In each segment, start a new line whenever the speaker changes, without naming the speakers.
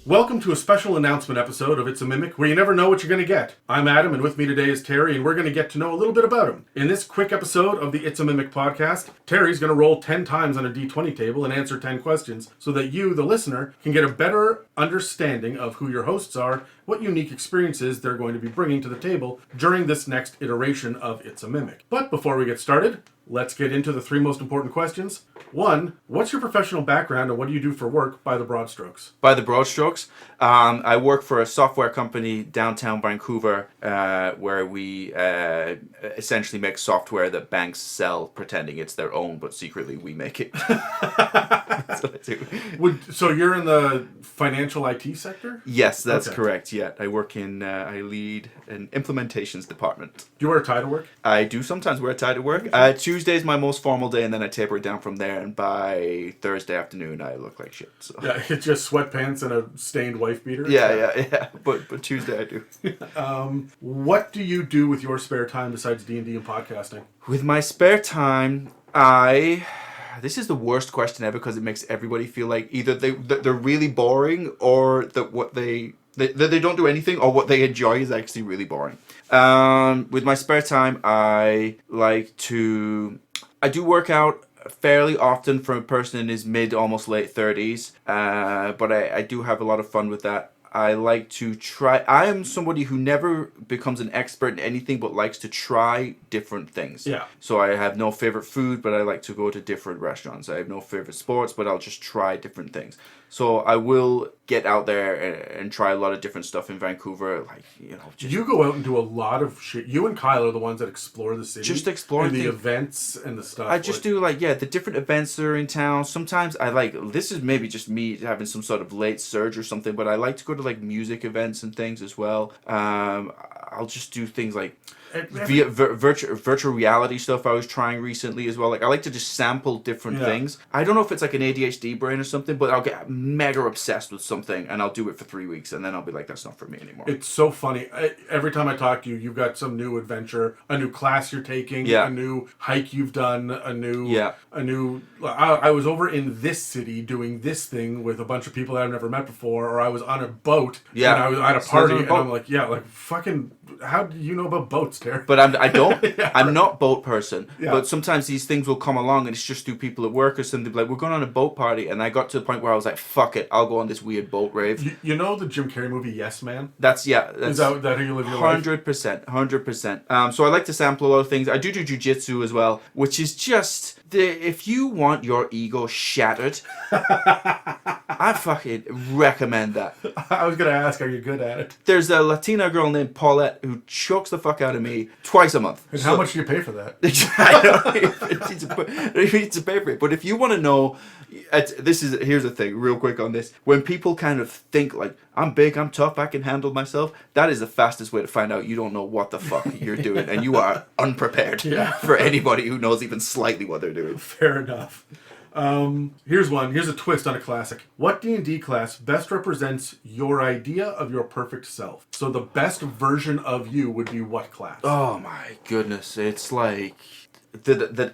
Welcome to a special announcement episode of It's a Mimic, where you never know what you're going to get. I'm Adam, and with me today is Terry, and we're going to get to know a little bit about him. In this quick episode of the It's a Mimic podcast, Terry's going to roll 10 times on a D20 table and answer 10 questions so that you, the listener, can get a better understanding of who your hosts are, what unique experiences they're going to be bringing to the table during this next iteration of It's a Mimic. But before we get started, let's get into the three most important questions. One, what's your professional background and what do you do for work by the broad strokes?
By the broad strokes, I work for a software company downtown Vancouver where we essentially make software that banks sell pretending it's their own, but secretly we make it. That's what I do.
So you're in the financial IT sector?
Yes, that's correct. Yeah, I lead an implementations department.
Do you wear a tie to work?
I do sometimes wear a tie to work. Tuesday's my most formal day, and then I taper it down from there. And by Thursday afternoon, I look like shit. So.
Yeah, it's just sweatpants and a stained wife beater.
Yeah. But Tuesday I do.
What do you do with your spare time besides D&D and podcasting?
With my spare time, this is the worst question ever because it makes everybody feel like either they're really boring or that what they don't do anything or what they enjoy is actually really boring. With my spare time, I do work out fairly often for a person in his mid, almost late 30s, but I do have a lot of fun with that. I like to try. I am somebody who never becomes an expert in anything, but likes to try different things.
Yeah.
So I have no favorite food, but I like to go to different restaurants. I have no favorite sports, but I'll just try different things. So I will get out there and try a lot of different stuff in Vancouver.
You go out and do a lot of shit. You and Kyle are the ones that explore the city.
Just exploring
the events and the stuff.
I just do the different events that are in town. Sometimes this is maybe just me having some sort of late surge or something, but I like to go to music events and things as well. I'll just do things like via virtual reality stuff I was trying recently as well. I like to just sample different things. I don't know if it's like an ADHD brain or something, but I'll get mega obsessed with something and I'll do it for 3 weeks and then I'll be like, that's not for me anymore.
It's so funny. Every time I talk to you, you've got some new adventure, a new class you're taking, a new hike you've done, a new. I was over in this city doing this thing with a bunch of people that I've never met before, or I was on a boat and I was at a party and I'm like, fucking, how do you know about boats, Terry?
But I'm not boat person. Yeah. But sometimes these things will come along and it's just through people at work or something. Like, we're going on a boat party, and I got to the point where I was like, fuck it, I'll go on this weird boat rave.
You know the Jim Carrey movie Yes Man?
That's
is that how you live your life?
100%. So I like to sample a lot of things. I do jiu-jitsu as well, which is just if you want your ego shattered, I fucking recommend that.
I was gonna ask, are you good at it?
There's a Latina girl named Paulette who chokes the fuck out of me twice a month.
And how much do you pay for that?
I know, you need to pay for it. But if you want to know, here's the thing, real quick on this. When people kind of think like, I'm big, I'm tough, I can handle myself, that is the fastest way to find out you don't know what the fuck you're doing, and you are unprepared for anybody who knows even slightly what they're doing.
Fair enough. Here's a twist on a classic. What D&D class best represents your idea of your perfect self? So the best version of you would be what class?
Oh my goodness, it's like the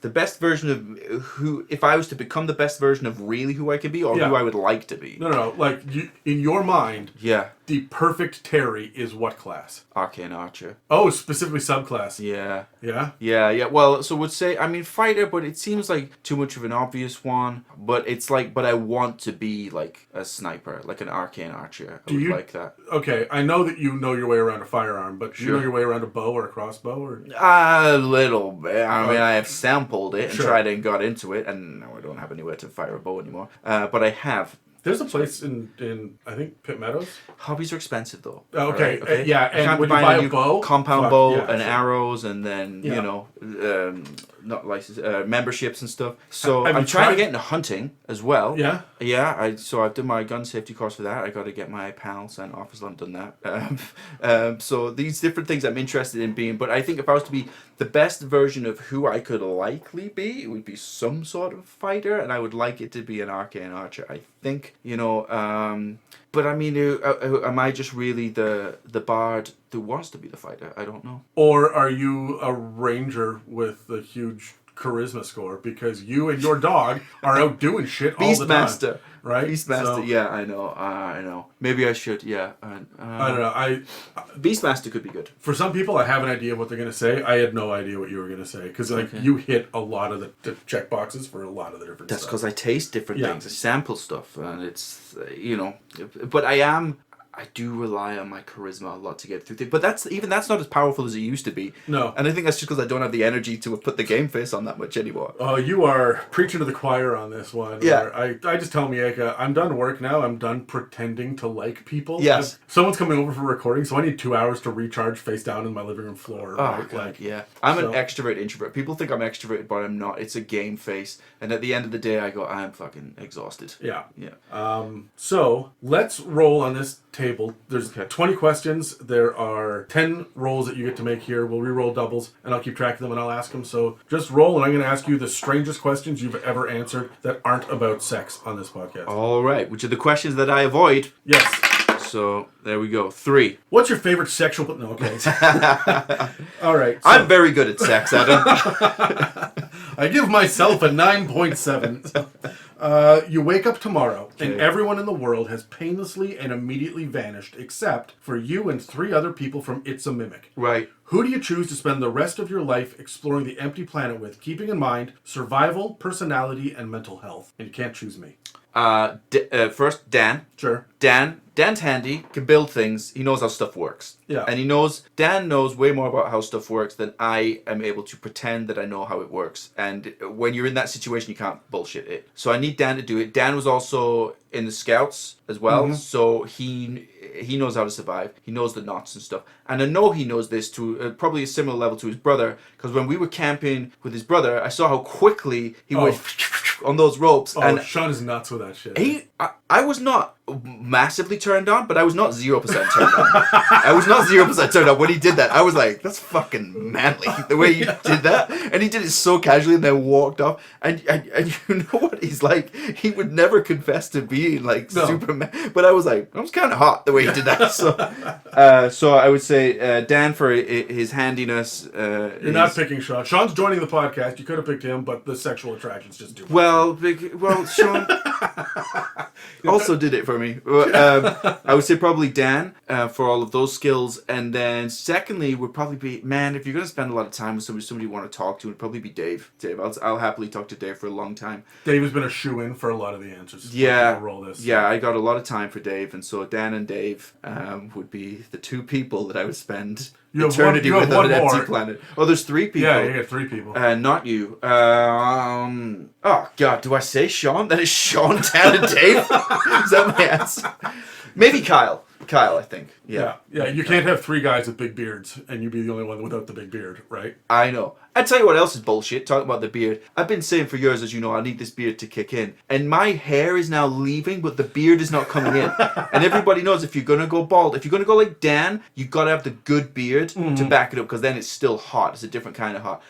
best version of who, if I was to become the best version of really who I could be, or who I would like to be.
No. In your mind, the perfect Terry is what class?
Arcane Archer.
Oh, specifically subclass.
Yeah. Well, so would say, fighter, but it seems like too much of an obvious one. But it's but I want to be like a sniper, like an Arcane Archer. I would like that.
Okay, I know that you know your way around a firearm, but do you know your way around a bow or a crossbow? Or
a little bit. I have sampled it and tried and got into it, and now I don't have anywhere to fire a bow anymore. But I have.
There's a place in I think Pitt Meadows.
Hobbies are expensive though.
Okay.
Right?
Yeah, and when you buy a bow,
compound bow and arrows, and then not license memberships and stuff. So I'm trying to get into hunting as well.
Yeah.
So I've done my gun safety course for that. I got to get my PAL sent off. I've done that. So these different things I'm interested in being. But I think if I was to be the best version of who I could likely be, it would be some sort of fighter, and I would like it to be an Arcane Archer. I think But am I just really the bard who wants to be the fighter? I don't know.
Or are you a ranger with a huge charisma score because you and your dog are out doing shit all the time.
Beastmaster.
Right?
Beastmaster,
So,
yeah, I know. Maybe I should, yeah.
I don't know.
Beastmaster could be good.
For some people, I have an idea of what they're going to say. I had no idea what you were going to say. Because you hit a lot of the check boxes for a lot of the different
That's
stuff.
because I taste different things. I sample stuff. And it's, but I do rely on my charisma a lot to get through things. But that's not as powerful as it used to be.
No.
And I think that's just because I don't have the energy to put the game face on that much anymore.
Oh, you are preaching to the choir on this one.
Yeah.
I just tell Mieka, I'm done work now. I'm done pretending to like people.
Yes.
Someone's coming over for recording, so I need 2 hours to recharge face down in my living room floor.
Oh,
right?
God, yeah. I'm an extrovert introvert. People think I'm extroverted, but I'm not. It's a game face. And at the end of the day, I go, I'm fucking exhausted.
Yeah.
Yeah.
So let's roll on this table. There's 20 questions. There are 10 rolls that you get to make here. We'll re-roll doubles, and I'll keep track of them, and I'll ask them. So just roll, and I'm going to ask you the strangest questions you've ever answered that aren't about sex on this podcast.
All right. Which are the questions that I avoid.
Yes.
So there we go. 3.
What's your favorite sexual... No, okay. All right. So
I'm very good at sex, Adam.
I give myself a 9.7. You wake up tomorrow, and everyone in the world has painlessly and immediately vanished, except for you and 3 other people from It's a Mimic.
Right.
Who do you choose to spend the rest of your life exploring the empty planet with, keeping in mind survival, personality, and mental health? And you can't choose me.
First, Dan.
Sure.
Dan's handy, can build things. He knows how stuff works.
Yeah.
And Dan knows way more about how stuff works than I am able to pretend that I know how it works. And when you're in that situation, you can't bullshit it. So I need Dan to do it. Dan was also in the Scouts as well. So he knows how to survive. He knows the knots and stuff. And I know he knows this to probably a similar level to his brother. Because when we were camping with his brother, I saw how quickly he went on those ropes.
Oh,
and
Sean is nuts with that shit.
I was not massively turned on, but I was not 0% turned on. I was not 0% turned on when he did that. I was like, that's fucking manly, the way he did that. And he did it so casually and then walked off. And you know what he's like? He would never confess to being like Superman. But I was like, that was kind of hot the way he did that. So I would say Dan for his handiness.
You're not picking Sean. Sean's joining the podcast. You could have picked him, but the sexual attraction's just too much.
Well, Sean also did it for me. I would say probably Dan for all of those skills, and then secondly would probably be, man, if you're going to spend a lot of time with somebody you want to talk to, it'd probably be Dave. I'll happily talk to Dave for a long time.
Dave has been a shoe-in for a lot of the answers.
Yeah,
roll this.
Yeah, I got a lot of time for Dave, and so Dan and Dave would be the 2 people that I would spend eternity with on an empty planet. Oh, there's 3 people.
Yeah, you got 3 people.
Not you. Oh God, do I say Sean? That is Sean, Dan, and Dave. Is that my answer? Maybe Kyle. I think. Yeah.
You can't have 3 guys with big beards, and you be the only one without the big beard, right?
I know. I tell you what else is bullshit. Talking about the beard. I've been saying for years, as you know, I need this beard to kick in, and my hair is now leaving, but the beard is not coming in. And everybody knows if you're gonna go bald, if you're gonna go like Dan, you gotta have the good beard to back it up, because then it's still hot. It's a different kind of hot.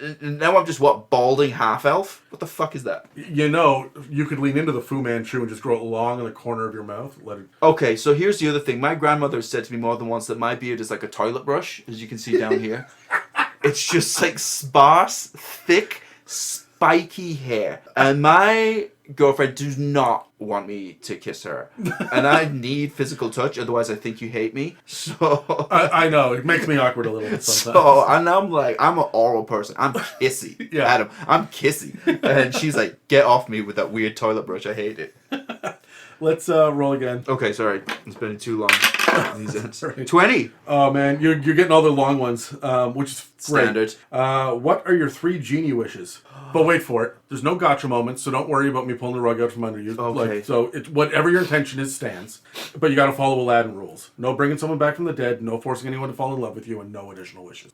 And now I'm just balding half elf? What the fuck is that?
You know, you could lean into the Fu Manchu and just grow it long in the corner of your mouth. Let it.
Okay, so here's the other thing. My grandmother said to me more than once that my beard is like a toilet brush, as you can see down here. It's just like sparse, thick, spiky hair. And my girlfriend does not want me to kiss her. And I need physical touch, otherwise I think you hate me. So
I know, it makes me awkward a little bit sometimes.
So, and I'm like, I'm an oral person. I'm kissy.
Yeah.
Adam, I'm kissy. And she's like, get off me with that weird toilet brush. I hate it.
Let's roll again.
Okay, sorry. It's been too long. These ends.
20.
20.
Oh man, you're getting all the long ones, which is great.
Standard.
What are your 3 genie wishes? But wait for it. There's no gotcha moments, so don't worry about me pulling the rug out from under you.
Okay.
So whatever your intention is stands. But you got to follow Aladdin rules. No bringing someone back from the dead. No forcing anyone to fall in love with you, and no additional wishes.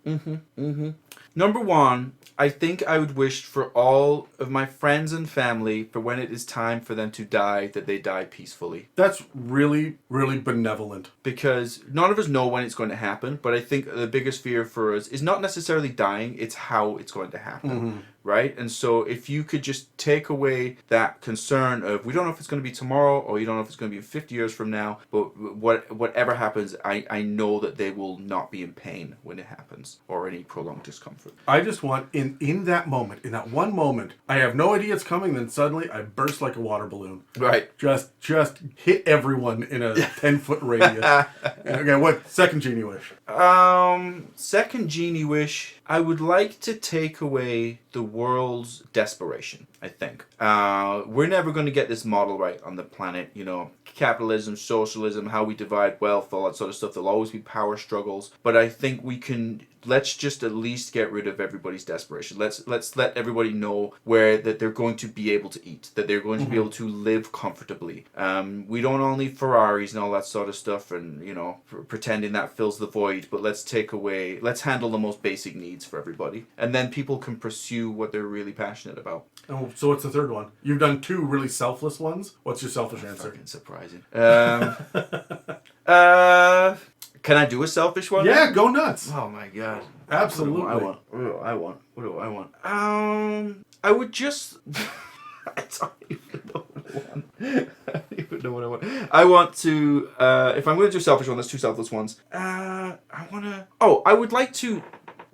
Number 1, I think I would wish for all of my friends and family, for when it is time for them to die, that they die peacefully.
That's really, really benevolent.
Because none of us know when it's going to happen, but I think the biggest fear for us is not necessarily dying, it's how it's going to happen. right? And so if you could just take away that concern of, we don't know if it's going to be tomorrow, or you don't know if it's going to be 50 years from now, but whatever happens, I know that they will not be in pain when it happens, or any prolonged discomfort.
I just want, in that moment, in that one moment, I have no idea it's coming, then suddenly I burst like a water balloon.
Right.
Just hit everyone in a 10-foot radius. Okay, what second genie wish?
Second genie wish, I would like to take away the world's desperation, I think. We're never going to get this model right on the planet, you know, capitalism, socialism, how we divide wealth, all that sort of stuff. There'll always be power struggles, but I think we can, let's just at least get rid of everybody's desperation. Let's let everybody know that they're going to be able to eat, that they're going to be able to live comfortably. We don't all need Ferraris and all that sort of stuff, and, you know, pretending that fills the void, but let's handle the most basic needs for everybody, and then people can pursue what they're really passionate about.
Oh, so what's the third one? You've done two really selfless ones. What's your selfish answer?
Fucking surprising. Can I do a selfish one?
Yeah, go nuts.
Oh my god.
Absolutely.
What do I want? I would just... I don't even know what I want. I want to... if I'm going to do a selfish one, there's two selfless ones. I would like to...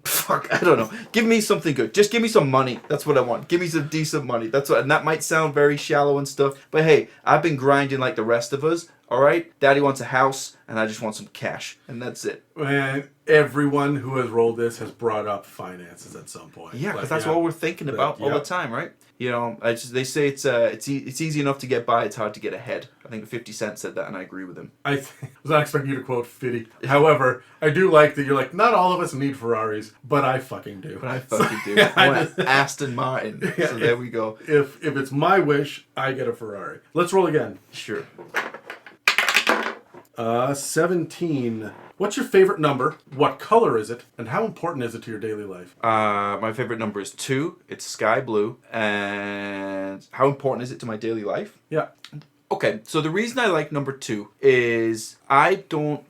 Fuck, I don't know. Give me something good. Just give me some money. That's what I want. Give me some decent money. And that might sound very shallow and stuff, but hey, I've been grinding like the rest of us. All right, Daddy wants a house, and I just want some cash, and that's it.
And everyone who has rolled this has brought up finances at some point.
Yeah, because that's what we're thinking about all the time, right? You know, they say it's easy enough to get by, it's hard to get ahead. I think 50 Cent said that, and I agree with him.
I was not expecting you to quote 50. However, I do like that you're like, not all of us need Ferraris, but I fucking do.
But I fucking do. I want Aston Martin. Yeah, so there we go.
If it's my wish, I get a Ferrari. Let's roll again.
Sure.
17. What's your favorite number? What color is it? And how important is it to your daily life?
My favorite number is 2. It's sky blue. And how important is it to my daily life?
Yeah.
Okay, so the reason I like number 2 is how do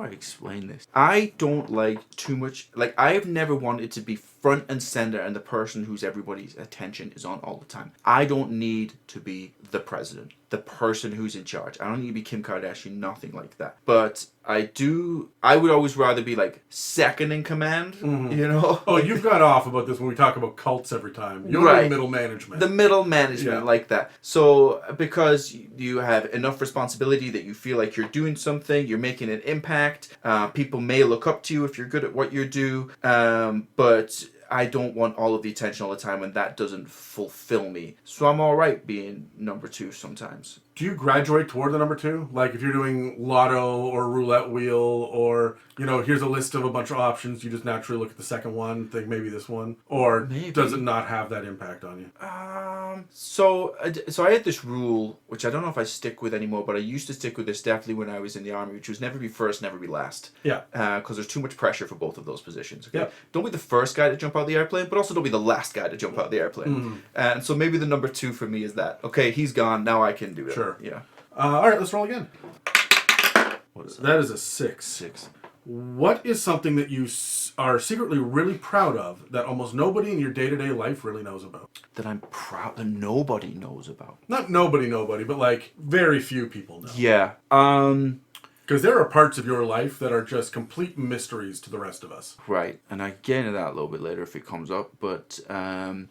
I explain this? I don't like too much, like I have never wanted to be front and center and the person whose everybody's attention is on all the time. I don't need to be the president, the person who's in charge. I don't need to be Kim Kardashian, nothing like that. But I would always rather be like second in command, you know?
Oh, you've got off about this when we talk about cults every time. You're
right.
in middle management.
The middle management, like that. So because you have enough responsibility that you feel like you're doing something, you're making an impact, people may look up to you if you're good at what you do, but I don't want all of the attention all the time, and that doesn't fulfill me. So I'm all right being number 2 sometimes.
Do you graduate toward the number 2? Like if you're doing lotto or roulette wheel, or, you know, here's a list of a bunch of options, you just naturally look at the second one, think maybe this one? Or does it not have that impact on you?
So I had this rule, which I don't know if I stick with anymore, but I used to stick with this definitely when I was in the army, which was never be first, never be last. Yeah. Because there's too much pressure for both of those positions. Okay? Yeah. Don't be the first guy to jump out of the airplane, but also don't be the last guy to jump out of the airplane. And so maybe the number 2 for me is that. Okay, he's gone, now I can do it. Sure. Yeah.
All right, let's roll again. What is that? That is a 6. What is something that you are secretly really proud of that almost nobody in your day-to-day life really knows about?
That I'm proud that nobody knows about.
Not nobody, but like very few people know.
Yeah.
Because there are parts of your life that are just complete mysteries to the rest of us.
Right, and I get into that a little bit later if it comes up. But I'm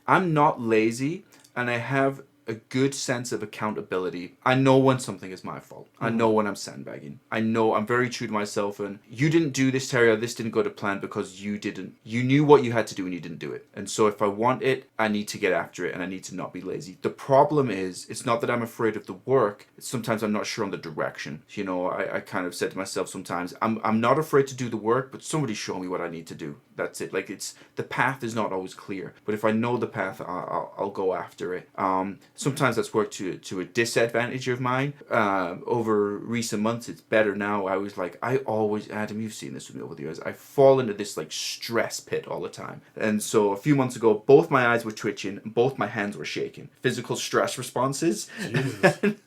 not lazy, and I have a good sense of accountability. I know when something is my fault. I know when I'm sandbagging. I know I'm very true to myself, and you didn't do this, Terry, or this didn't go to plan because you didn't. You knew what you had to do and you didn't do it. And so if I want it, I need to get after it, and I need to not be lazy. The problem is, it's not that I'm afraid of the work. It's sometimes I'm not sure on the direction. You know, I kind of said to myself sometimes, I'm not afraid to do the work, but somebody show me what I need to do. That's it. Like, the path is not always clear. But if I know the path, I'll go after it. Sometimes that's worked to a disadvantage of mine. Over recent months, it's better now. I was like, Adam, you've seen this with me over the years. I fall into this like stress pit all the time. And so a few months ago, both my eyes were twitching, and both my hands were shaking. Physical stress responses.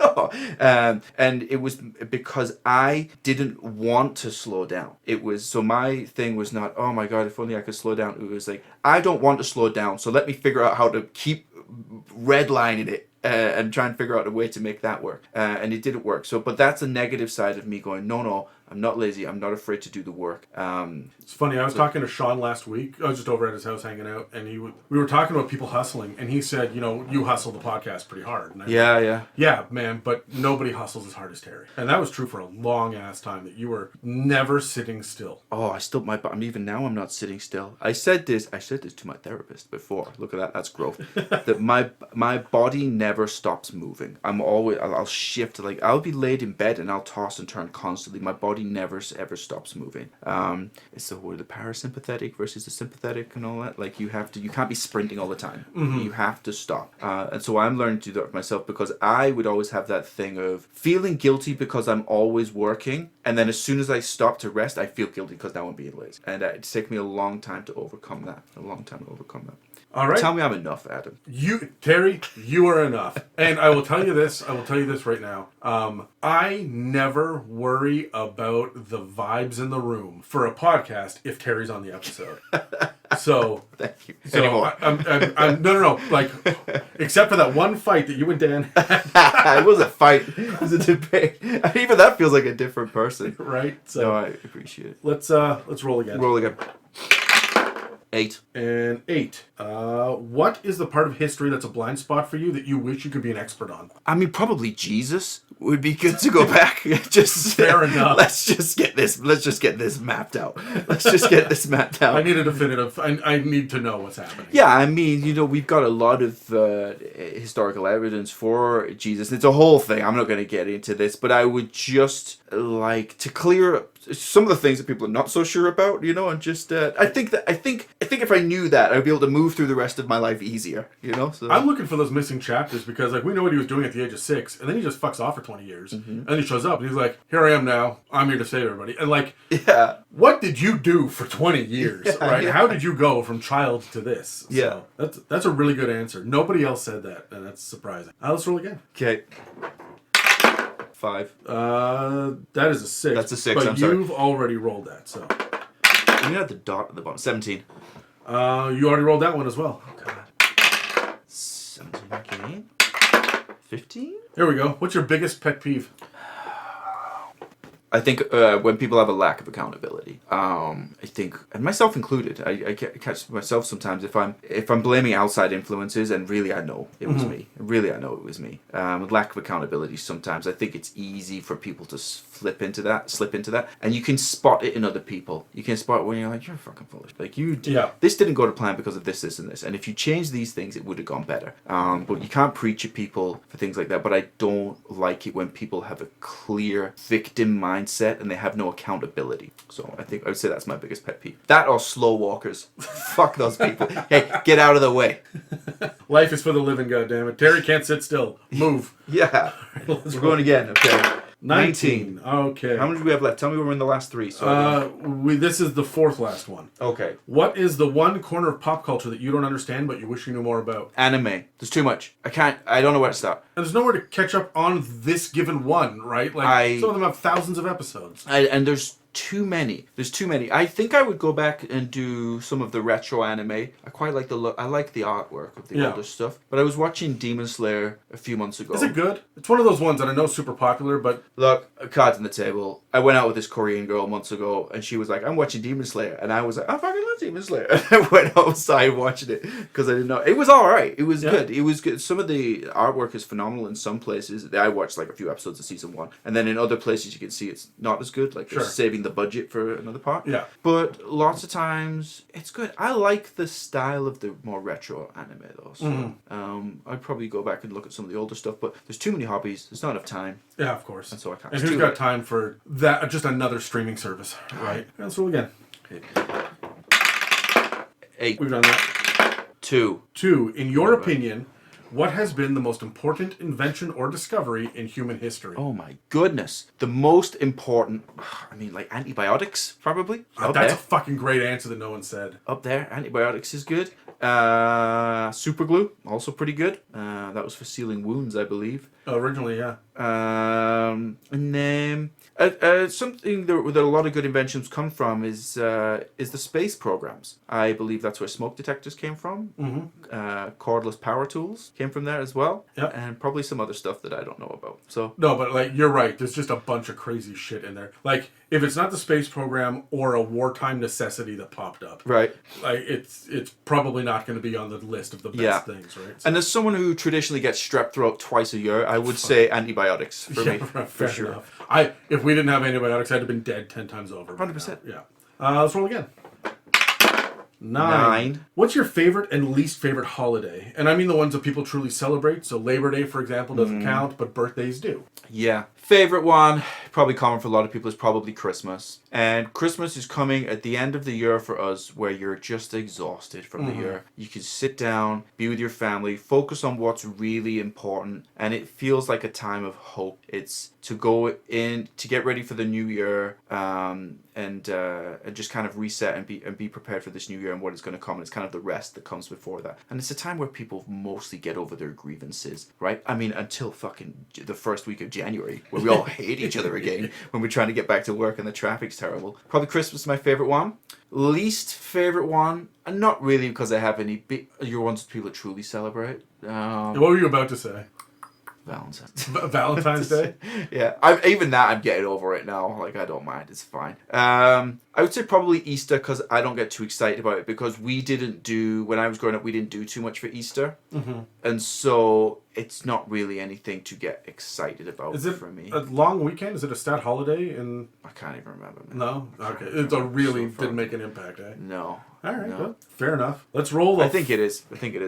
No. And it was because I didn't want to slow down. So my thing was not, oh my God, if only I could slow down. It was like, I don't want to slow down, so let me figure out how to keep redlining it. And try and figure out a way to make that work. And it didn't work. So, but that's a negative side of me going, no, I'm not lazy. I'm not afraid to do the work.
It's funny. I was talking to Sean last week. I was just over at his house hanging out, and we were talking about people hustling, and he said, you hustle the podcast pretty hard. And yeah, man, but nobody hustles as hard as Terry. And that was true for a long ass time, that you were never sitting still.
Oh, even now I'm not sitting still. I said this to my therapist before. Look at that. That's growth. That my body never stops moving. I'll shift. Like, I'll be laid in bed and I'll toss and turn constantly. My body never ever stops moving. It's the parasympathetic versus the sympathetic and all that. Like, you can't be sprinting all the time. Mm-hmm. You have to stop. And so I'm learning to do that myself, because I would always have that thing of feeling guilty because I'm always working, and then as soon as I stop to rest, I feel guilty because now I'm being lazy. And it's taken me a long time to overcome that.
All right.
Tell me I'm enough, Adam.
Terry, you are enough. And I will tell you this right now. I never worry about the vibes in the room for a podcast if Terry's on the episode. So
thank you.
So
anymore.
I'm no. Like, except for that one fight that you and Dan
had. It was a fight. It was a debate. Even that feels like a different person.
Right? So
no, I appreciate it.
Let's roll again.
8.
And 8. What is the part of history that's a blind spot for you that you wish you could be an expert on?
I mean, probably Jesus would be good to go back.
Fair enough.
Let's just get this mapped out. I
need a definitive. I need to know what's happening.
Yeah, I mean, we've got a lot of historical evidence for Jesus. It's a whole thing. I'm not going to get into this, but I would just like to clear up some of the things that people are not so sure about, and just I think if I knew that, I'd be able to move through the rest of my life easier, So
I'm looking for those missing chapters, because we know what he was doing at the age of 6, and then he just fucks off for 20 years, and then he shows up and he's like, "Here I am now. I'm here to save everybody." And what did you do for 20 years, right? Yeah. How did you go from child to this?
Yeah,
so that's a really good answer. Nobody else said that, and that's surprising. Let's roll again.
Okay. 5.
That is a 6.
That's a 6.
But you've already rolled that, so.
You had the dot at the bottom. 17.
You already rolled that one as well.
Oh God. 17 again. 15.
There we go. What's your biggest pet peeve?
I think when people have a lack of accountability, I think, and myself included, I catch myself sometimes if I'm blaming outside influences, and really I know it was me. Really I know it was me. With lack of accountability, sometimes I think it's easy for people to slip into that, and you can spot it in other people. You can spot it when you're like, you're fucking foolish. Like this didn't go to plan because of this, and this, and if you change these things, it would have gone better. But you can't preach at people for things like that. But I don't like it when people have a clear victim mindset and they have no accountability. So I would say that's my biggest pet peeve. That or slow walkers. Fuck those people. Hey, get out of the way.
Life is for the living, goddammit. Terry can't sit still. Move.
Yeah. We're going again. Okay.
19. Okay.
How many do we have left? Tell me we're in the last 3. So
this is the 4th last one.
Okay.
What is the one corner of pop culture that you don't understand but you wish you knew more about?
Anime. There's too much. I don't know where to start.
And there's nowhere to catch up on this given one, right? Some of them have thousands of episodes.
And there's too many. I think I would go back and do some of the retro anime. I quite like the look. I like the artwork of the older stuff. But I was watching Demon Slayer a few months ago.
Is it good? It's one of those ones that I know is super popular, but...
Look, cards on the table. I went out with this Korean girl months ago, and she was like, "I'm watching Demon Slayer." And I was like, "I fucking love Demon Slayer." And I went outside watching it, because I didn't know. It was alright. It was good. It was good. Some of the artwork is phenomenal in some places. I watched like a few episodes of season 1. And then in other places you can see it's not as good. Like they're saving the budget for another part.
Yeah.
But lots of times it's good. I like the style of the more retro anime though. So I'd probably go back and look at some of the older stuff, but there's too many hobbies. There's not enough time.
Yeah, of course.
And so I can't.
And who's got time for that? Just another streaming service, right? Let's roll again.
8.
We've done that.
2.
In your opinion, what has been the most important invention or discovery in human history?
Oh my goodness. The most important, like antibiotics, probably.
That's a fucking great answer that no one said.
Up there, antibiotics is good. Super glue, also pretty good. That was for sealing wounds, I believe.
Originally, yeah.
And then something that a lot of good inventions come from is the space programs. I believe that's where smoke detectors came from. Cordless power tools came from there as well.
Yep.
And probably some other stuff that I don't know about. So
No, but like you're right. There's just a bunch of crazy shit in there. Like if it's not the space program or a wartime necessity that popped up,
right.
like it's probably not going to be on the list of the best things, right? So,
And as someone who traditionally gets strep throat twice a year, I would say antibiotics for me, for sure.
Enough. If we didn't have antibiotics, I'd have been dead 10 times over.
100%.
Yeah. Let's roll again.
9.
What's your favorite and least favorite holiday? And I mean the ones that people truly celebrate. So Labor Day, for example, doesn't count, but birthdays do.
Yeah. Favorite one, probably common for a lot of people, is probably Christmas. And Christmas is coming at the end of the year for us where you're just exhausted from the year. You can sit down, be with your family, focus on what's really important. And it feels like a time of hope. It's to go in, to get ready for the new year, and just kind of reset and be prepared for this new year and what is going to come. And it's kind of the rest that comes before that. And it's a time where people mostly get over their grievances, right? I mean, until fucking the first week of January, where we all hate each other again when we're trying to get back to work and the traffic's terrible. Probably Christmas is my favorite one. Least favorite one, and not really because I have any your ones that people truly celebrate.
What were you about to say?
Valentine's
Day?
Yeah, even that I'm getting over it now. Like, I don't mind, it's fine. I would say probably Easter, because I don't get too excited about it, because when I was growing up, we didn't do too much for Easter. And so it's not really anything to get excited about for me.
Is it a long weekend? Is it a stat holiday? I
can't even remember, man.
No? Okay. It didn't make an impact, eh?
No.
All right,
no.
Well, fair enough. Let's roll.
I think it is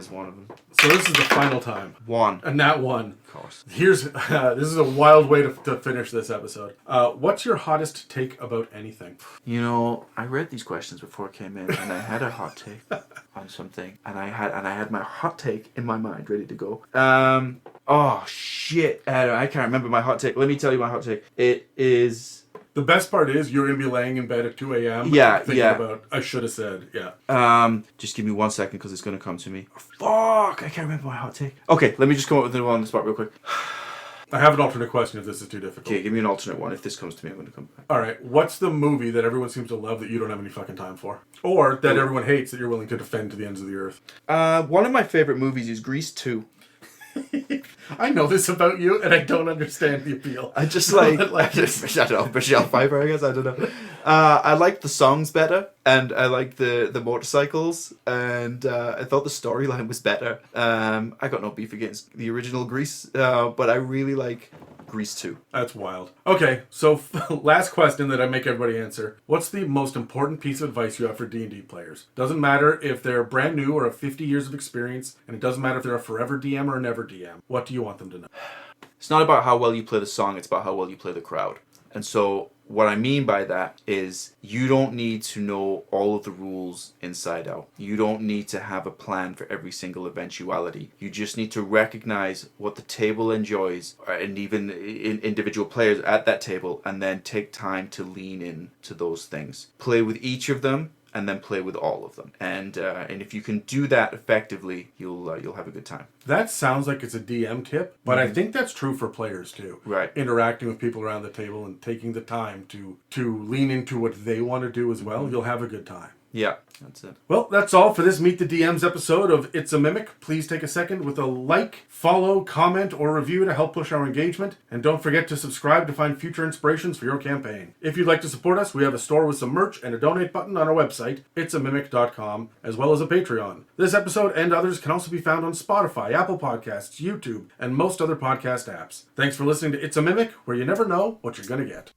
one of them.
So this is the final time.
One.
And that one.
Of course.
This is a wild way to finish this episode. What's your hottest take about anything?
You know, I read these questions before I came in, and I had a hot take on something, and I had my hot take in my mind ready to go. Oh shit! I can't remember my hot take. Let me tell you my hot take. It is.
The best part is you're going to be laying in bed at 2 a.m. thinking about, I should have said,
Just give me 1 second because it's going to come to me. Fuck! I can't remember my hot take. Okay, let me just come up with the one on the spot real quick.
I have an alternate question if this is too difficult.
Okay, give me an alternate one. If this comes to me, I'm going to come back.
All right, what's the movie that everyone seems to love that you don't have any fucking time for? Or that everyone hates that you're willing to defend to the ends of the earth?
One of my favorite movies is Grease 2.
I know this about you, and I don't understand the appeal.
I just I don't know, Michelle Pfeiffer, I guess, I don't know. I like the songs better, and I like the motorcycles, and I thought the storyline was better. I got no beef against the original Grease, but I really like Grease 2.
That's wild. Okay, so last question that I make everybody answer. What's the most important piece of advice you have for D&D players? Doesn't matter if they're brand new or have 50 years of experience, and it doesn't matter if they're a forever DM or a never DM. What do you want them to know?
It's not about how well you play the song, it's about how well you play the crowd. And so what I mean by that is you don't need to know all of the rules inside out. You don't need to have a plan for every single eventuality. You just need to recognize what the table enjoys, and even individual players at that table, and then take time to lean in to those things. Play with each of them, and then play with all of them. And if you can do that effectively, you'll have a good time.
That sounds like it's a DM tip, but I think that's true for players too.
Right.
Interacting with people around the table and taking the time to lean into what they want to do as well, you'll have a good time.
Yeah, that's it.
Well, that's all for this Meet the DMs episode of It's a Mimic. Please take a second with a like, follow, comment, or review to help push our engagement. And don't forget to subscribe to find future inspirations for your campaign. If you'd like to support us, we have a store with some merch and a donate button on our website, itsamimic.com, as well as a Patreon. This episode and others can also be found on Spotify, Apple Podcasts, YouTube, and most other podcast apps. Thanks for listening to It's a Mimic, where you never know what you're going to get.